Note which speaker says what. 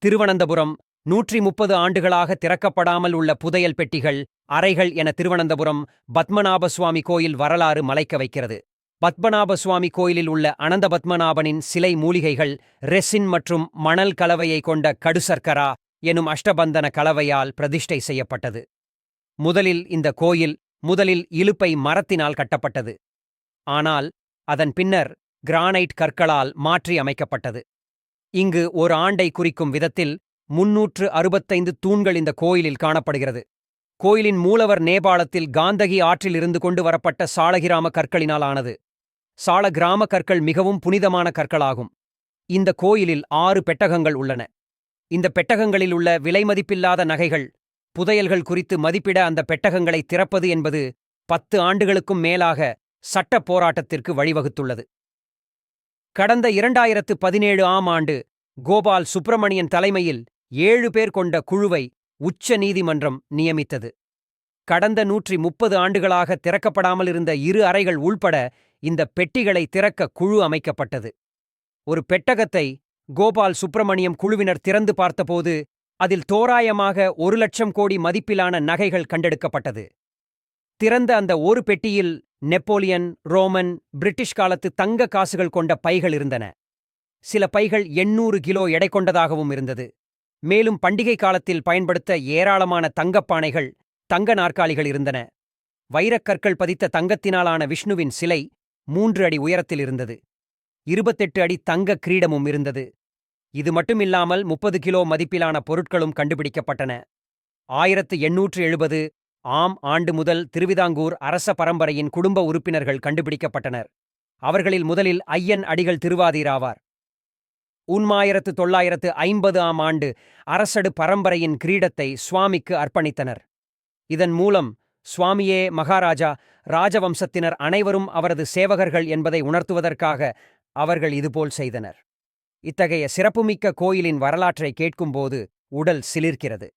Speaker 1: திருவனந்தபுரம் 130 ஆண்டுகளாக திறக்கப்படாமல் உள்ள புதையல் பெட்டிகள், அறைகள் என திருவனந்தபுரம் பத்மநாப சுவாமி கோயில் வரலாறு மலைக்க வைக்கிறது. பத்மநாப சுவாமி கோயிலில் உள்ள அனந்த பத்மநாபனின் சிலை மூலிகைகள், ரெசின் மற்றும் மணல் கலவையை கொண்ட கடுசர்க்கரா எனும் அஷ்டபந்தன கலவையால் பிரதிஷ்டை செய்யப்பட்டது. இந்த கோயில் முதலில் இலுப்பை மரத்தினால் கட்டப்பட்டது. ஆனால் அதன் பின்னர் கிரானைட் கற்களால் மாற்றி அமைக்கப்பட்டது. இங்கு ஒரு ஆண்டை குறிக்கும் விதத்தில் 365 தூண்கள் இந்த கோயிலில் காணப்படுகிறது. கோயிலின் மூலவர் நேபாளத்தில் காந்தகி ஆற்றில் இருந்து கொண்டு வரப்பட்ட சாளகிராம கற்களினால் ஆனது. சாளகிராம கற்கள் மிகவும் புனிதமான கற்களாகும். இந்த கோயிலில் 6 பெட்டகங்கள் உள்ளன. இந்த பெட்டகங்களில் உள்ள விலைமதிப்பில்லாத நகைகள், புதையல்கள் குறித்து மதிப்பிட அந்த பெட்டகங்களை திறப்பது என்பது 10 ஆண்டுகளுக்கும் மேலாக சட்ட போராட்டத்திற்கு வழிவகுத்துள்ளது. கடந்த 2017 ஆம் ஆண்டு கோபால் சுப்பிரமணியன் தலைமையில் 7 பேர் கொண்ட குழுவை உச்ச நீதிமன்றம் நியமித்தது. கடந்த 130 ஆண்டுகளாக திறக்கப்படாமல் இருந்த 2 அறைகள் உள்பட இந்த பெட்டிகளை திறக்க குழு அமைக்கப்பட்டது. ஒரு பெட்டகத்தை கோபால் சுப்பிரமணியம் குழுவினர் திறந்து பார்த்தபோது அதில் தோராயமாக 1 லட்சம் கோடி மதிப்பிலான நகைகள் கண்டெடுக்கப்பட்டது. திறந்த அந்த ஒரு பெட்டியில் நெப்போலியன், ரோமன், பிரிட்டிஷ் காலத்து தங்க காசுகள் கொண்ட பைகள் இருந்தன. சில பைகள் 800 கிலோ எடை கொண்டதாகவும் இருந்தது. மேலும் பண்டிகை காலத்தில் பயன்படுத்த ஏராளமான தங்கப்பானைகள், தங்க நாற்காலிகள் இருந்தன. வைரக்கற்கள் பதித்த தங்கத்தினாலான விஷ்ணுவின் சிலை 3 அடி உயரத்தில் இருந்தது. 28 அடி தங்க கிரீடமும் இருந்தது. இது மட்டுமில்லாமல் 30 கிலோ மதிப்பிலான பொருட்களும் கண்டுபிடிக்கப்பட்டன. 1870 ஆம் ஆண்டு முதல் திருவிதாங்கூர் அரச பரம்பரையின் குடும்ப உறுப்பினர்கள் கண்டுபிடிக்கப்பட்டனர். அவர்களில் முதலில் ஐயன் அடிகள் திருவாதிராவார். 1950 ஆம் ஆண்டு அரசடு பரம்பரையின் கிரீடத்தை சுவாமிக்கு அர்ப்பணித்தனர். இதன் மூலம் சுவாமியே மகாராஜா, ராஜவம்சத்தினர் அனைவரும் அவரது சேவகர்கள் என்பதை உணர்த்துவதற்காக அவர்கள் இதுபோல் செய்தனர். இத்தகைய சிறப்புமிக்க கோயிலின் வரலாற்றை கேட்கும்போது உடல் சிலிர்க்கிறது.